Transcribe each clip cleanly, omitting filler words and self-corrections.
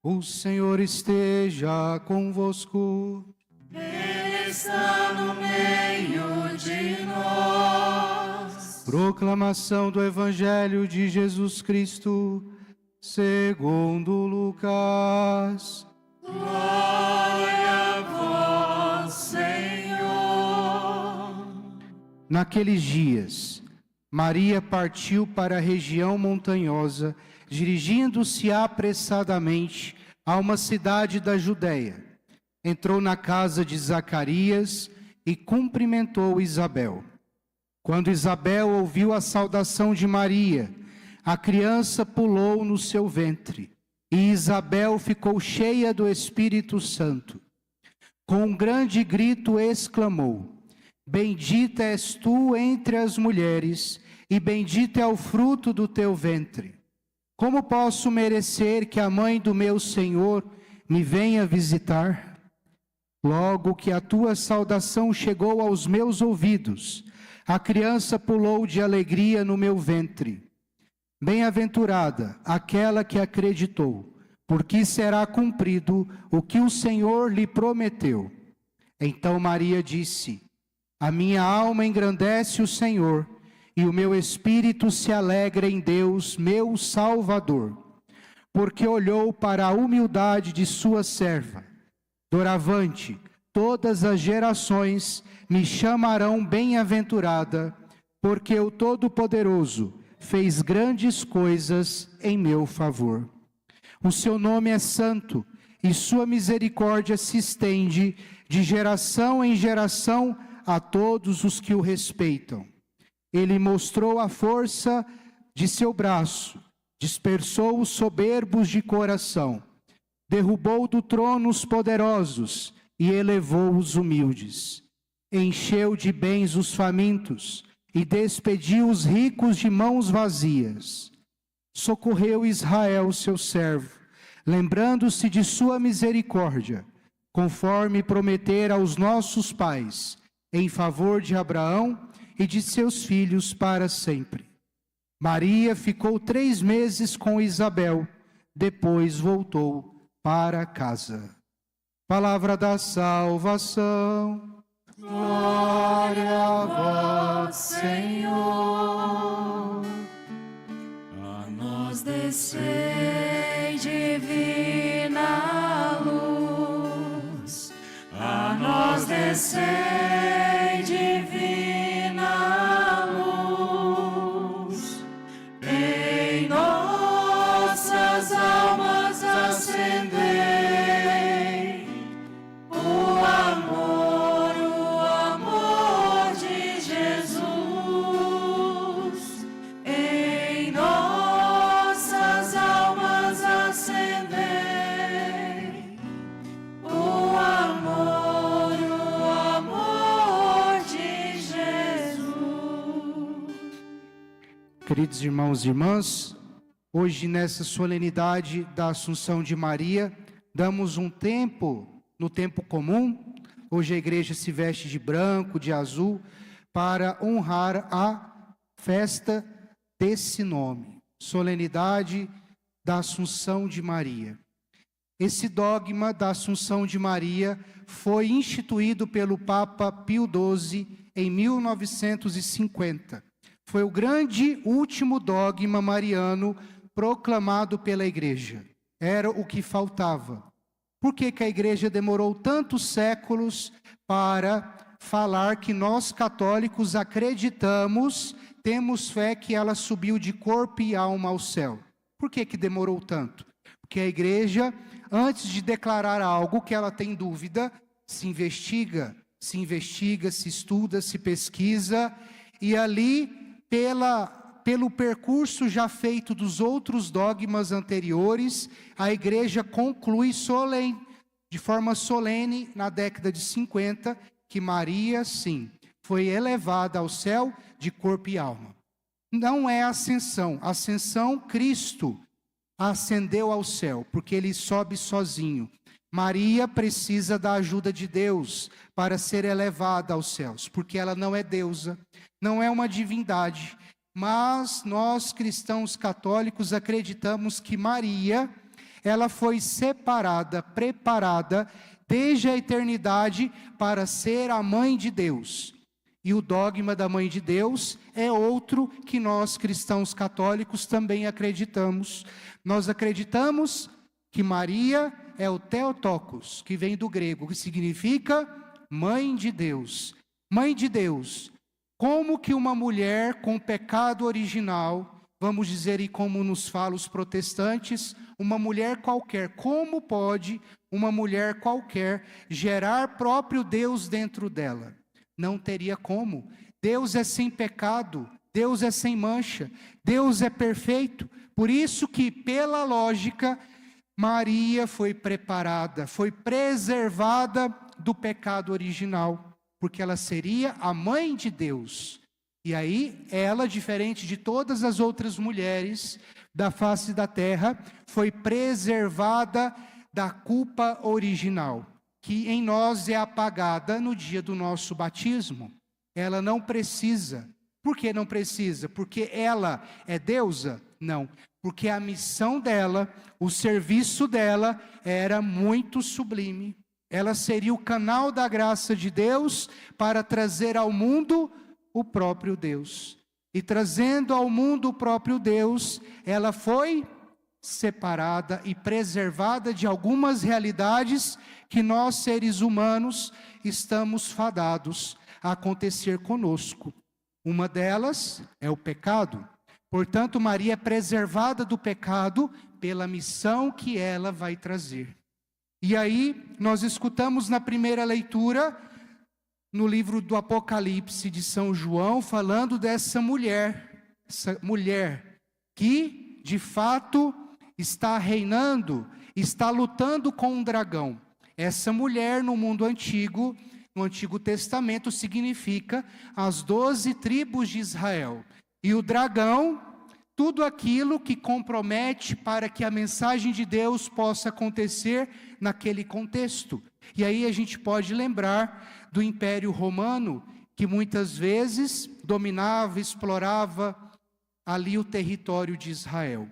O Senhor esteja convosco. Ele está no meio de nós. Proclamação do Evangelho de Jesus Cristo, segundo Lucas. Glória a vós, Senhor. Naqueles dias, Maria partiu para a região montanhosa, dirigindo-se apressadamente a uma cidade da Judéia. Entrou na casa de Zacarias e cumprimentou Isabel. Quando Isabel ouviu a saudação de Maria, a criança pulou no seu ventre, e Isabel ficou cheia do Espírito Santo. Com um grande grito exclamou: Bendita és tu entre as mulheres, e bendito é o fruto do teu ventre. Como posso merecer que a mãe do meu Senhor me venha visitar? Logo que a tua saudação chegou aos meus ouvidos, a criança pulou de alegria no meu ventre. Bem-aventurada aquela que acreditou, porque será cumprido o que o Senhor lhe prometeu. Então Maria disse: A minha alma engrandece o Senhor, e o meu espírito se alegra em Deus, meu Salvador, porque olhou para a humildade de sua serva. Doravante, todas as gerações me chamarão bem-aventurada, porque o Todo-Poderoso fez grandes coisas em meu favor. O seu nome é santo, e sua misericórdia se estende de geração em geração a todos os que o respeitam. Ele mostrou a força de seu braço, dispersou os soberbos de coração, derrubou do trono os poderosos e elevou os humildes. Encheu de bens os famintos e despediu os ricos de mãos vazias. Socorreu Israel, seu servo, lembrando-se de sua misericórdia, conforme prometera aos nossos pais, em favor de Abraão e de seus filhos para sempre. Maria ficou 3 meses com Isabel, depois voltou para casa. Palavra da salvação. Glória a vós, Senhor. A nós descei divina luz. A nós descei divina luz. Em nossas almas acendei o amor de Jesus. Em nossas almas acendei o amor de Jesus. Queridos irmãos e irmãs, hoje nessa solenidade da Assunção de Maria, damos um tempo, no tempo comum. Hoje a igreja se veste de branco, de azul, para honrar a festa desse nome, solenidade da Assunção de Maria. Esse dogma da Assunção de Maria foi instituído pelo Papa Pio XII em 1950. Foi o grande último dogma mariano proclamado pela igreja. Era o que faltava. Por que a igreja demorou tantos séculos para falar que nós católicos acreditamos, temos fé que ela subiu de corpo e alma ao céu? Por que demorou tanto? Porque a igreja, antes de declarar algo que ela tem dúvida, se investiga, se estuda, se pesquisa, e ali, pelo percurso já feito dos outros dogmas anteriores, a igreja conclui de forma solene, na década de 50, que Maria, sim, foi elevada ao céu de corpo e alma. Não é ascensão. Ascensão, Cristo ascendeu ao céu, porque ele sobe sozinho. Maria precisa da ajuda de Deus para ser elevada aos céus, porque ela não é deusa, não é uma divindade. Mas nós, cristãos católicos, acreditamos que Maria ela foi separada, preparada desde a eternidade para ser a mãe de Deus. E o dogma da mãe de Deus é outro que nós cristãos católicos também acreditamos. Nós acreditamos que Maria é o Theotokos, que vem do grego, que significa mãe de Deus. Mãe de Deus. Como que uma mulher com pecado original, vamos dizer, e como nos falam os protestantes, uma mulher qualquer, como pode uma mulher qualquer gerar próprio Deus dentro dela? Não teria como. Deus é sem pecado, Deus é sem mancha, Deus é perfeito. Por isso que, pela lógica, Maria foi preparada, foi preservada do pecado original, porque ela seria a mãe de Deus. E aí, ela, diferente de todas as outras mulheres da face da terra, foi preservada da culpa original, que em nós é apagada no dia do nosso batismo. Ela não precisa. Por que não precisa? Porque ela é deusa? Não. Porque a missão dela, o serviço dela era muito sublime. Ela seria o canal da graça de Deus para trazer ao mundo o próprio Deus. E trazendo ao mundo o próprio Deus, ela foi separada e preservada de algumas realidades que nós, seres humanos, estamos fadados a acontecer conosco. Uma delas é o pecado. Portanto, Maria é preservada do pecado pela missão que ela vai trazer. E aí, nós escutamos na primeira leitura, no livro do Apocalipse de São João, falando dessa mulher, essa mulher que, de fato, está reinando, está lutando com um dragão. Essa mulher no mundo antigo, no Antigo Testamento, significa as 12 tribos de Israel. E o dragão, tudo aquilo que compromete para que a mensagem de Deus possa acontecer naquele contexto. E aí a gente pode lembrar do Império Romano, que muitas vezes dominava, explorava ali o território de Israel.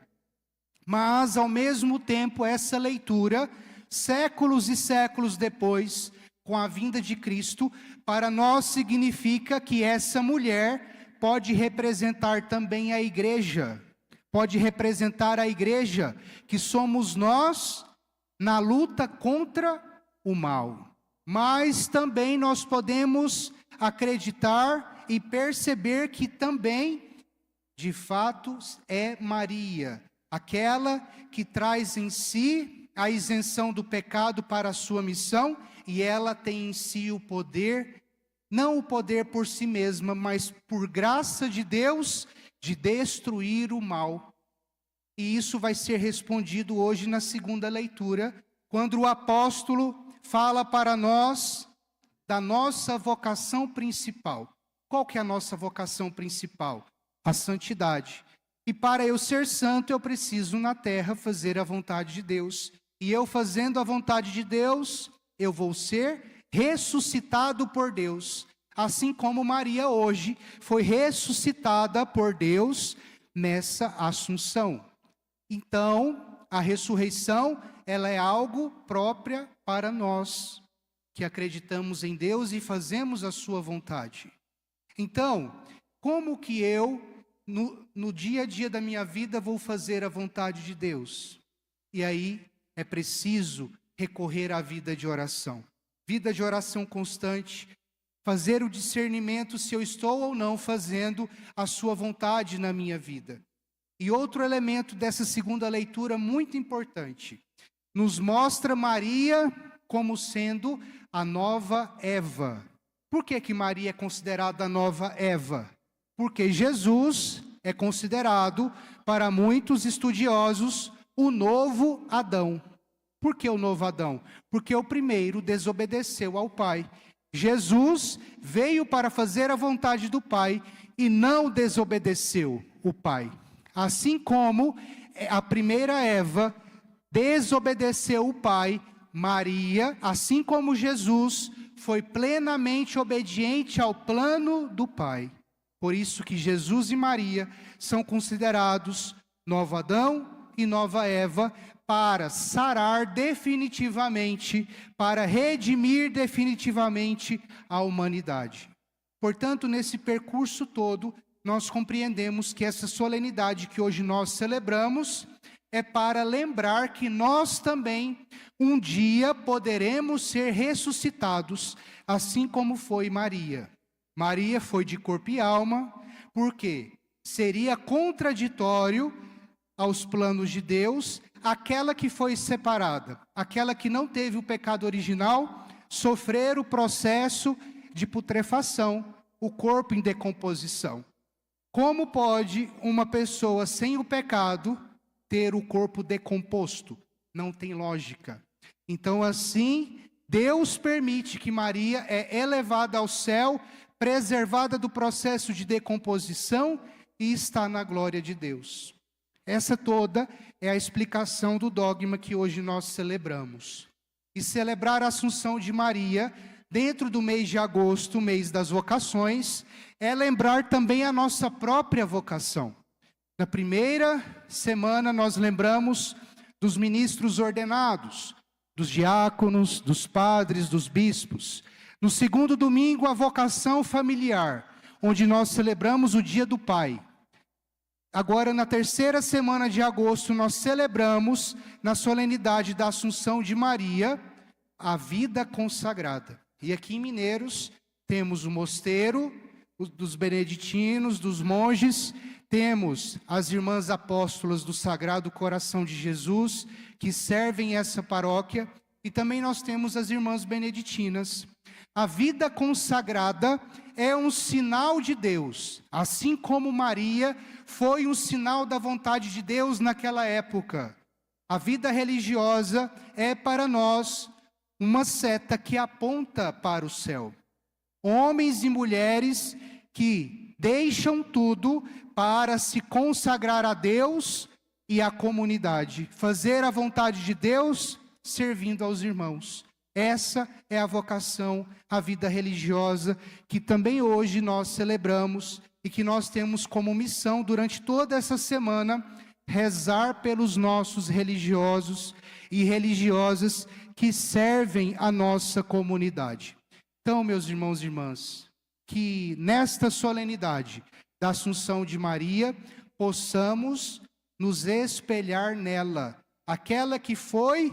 Mas, ao mesmo tempo, essa leitura, séculos e séculos depois, com a vinda de Cristo, para nós significa que essa mulher pode representar também a igreja. Pode representar a igreja, que somos nós na luta contra o mal. Mas também nós podemos acreditar e perceber que também, de fato, é Maria, aquela que traz em si a isenção do pecado para a sua missão, e ela tem em si o poder, não o poder por si mesma, mas por graça de Deus, de destruir o mal. E isso vai ser respondido hoje na segunda leitura, quando o apóstolo fala para nós da nossa vocação principal. Qual que é a nossa vocação principal? A santidade. E para eu ser santo, eu preciso na terra fazer a vontade de Deus. E eu fazendo a vontade de Deus, eu vou ser ressuscitado por Deus. Assim como Maria hoje foi ressuscitada por Deus nessa assunção. Então, a ressurreição, ela é algo própria para nós, que acreditamos em Deus e fazemos a sua vontade. Então, como que eu, no dia a dia da minha vida, vou fazer a vontade de Deus? E aí, é preciso recorrer à vida de oração. Vida de oração constante, fazer o discernimento se eu estou ou não fazendo a sua vontade na minha vida. E outro elemento dessa segunda leitura muito importante, nos mostra Maria como sendo a nova Eva. Por que Maria é considerada a nova Eva? Porque Jesus é considerado, para muitos estudiosos, o novo Adão. Por que o novo Adão? Porque o primeiro desobedeceu ao Pai. Jesus veio para fazer a vontade do Pai e não desobedeceu o Pai. Assim como a primeira Eva desobedeceu o Pai, Maria, assim como Jesus, foi plenamente obediente ao plano do Pai. Por isso que Jesus e Maria são considerados novo Adão e nova Eva, para sarar definitivamente, para redimir definitivamente a humanidade. Portanto, nesse percurso todo, nós compreendemos que essa solenidade que hoje nós celebramos é para lembrar que nós também um dia poderemos ser ressuscitados, assim como foi Maria. Maria foi de corpo e alma, porque seria contraditório aos planos de Deus aquela que foi separada, aquela que não teve o pecado original, sofrer o processo de putrefação, o corpo em decomposição. Como pode uma pessoa sem o pecado ter o corpo decomposto? Não tem lógica. Então, assim, Deus permite que Maria é elevada ao céu, preservada do processo de decomposição e está na glória de Deus. Essa toda é a explicação do dogma que hoje nós celebramos. E celebrar a Assunção de Maria dentro do mês de agosto, mês das vocações, é lembrar também a nossa própria vocação. Na primeira semana nós lembramos dos ministros ordenados, dos diáconos, dos padres, dos bispos. No segundo domingo, a vocação familiar, onde nós celebramos o Dia do Pai. Agora, na terceira semana de agosto, nós celebramos, na solenidade da Assunção de Maria, a vida consagrada. E aqui em Mineiros, temos o mosteiro dos beneditinos, dos monges, temos as irmãs apóstolas do Sagrado Coração de Jesus, que servem essa paróquia, e também nós temos as irmãs beneditinas. A vida consagrada é um sinal de Deus, assim como Maria foi um sinal da vontade de Deus naquela época. A vida religiosa é para nós uma seta que aponta para o céu. Homens e mulheres que deixam tudo para se consagrar a Deus e à comunidade, fazer a vontade de Deus servindo aos irmãos. Essa é a vocação, a vida religiosa, que também hoje nós celebramos e que nós temos como missão durante toda essa semana, rezar pelos nossos religiosos e religiosas que servem a nossa comunidade. Então, meus irmãos e irmãs, que nesta solenidade da Assunção de Maria, possamos nos espelhar nela, aquela que foi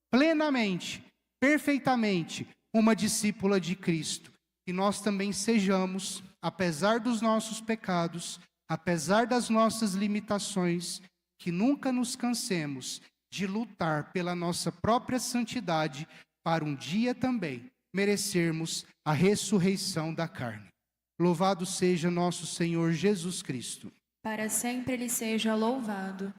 plenamente, perfeitamente, uma discípula de Cristo. E nós também sejamos, apesar dos nossos pecados, apesar das nossas limitações, que nunca nos cansemos de lutar pela nossa própria santidade, para um dia também merecermos a ressurreição da carne. Louvado seja nosso Senhor Jesus Cristo. Para sempre ele seja louvado.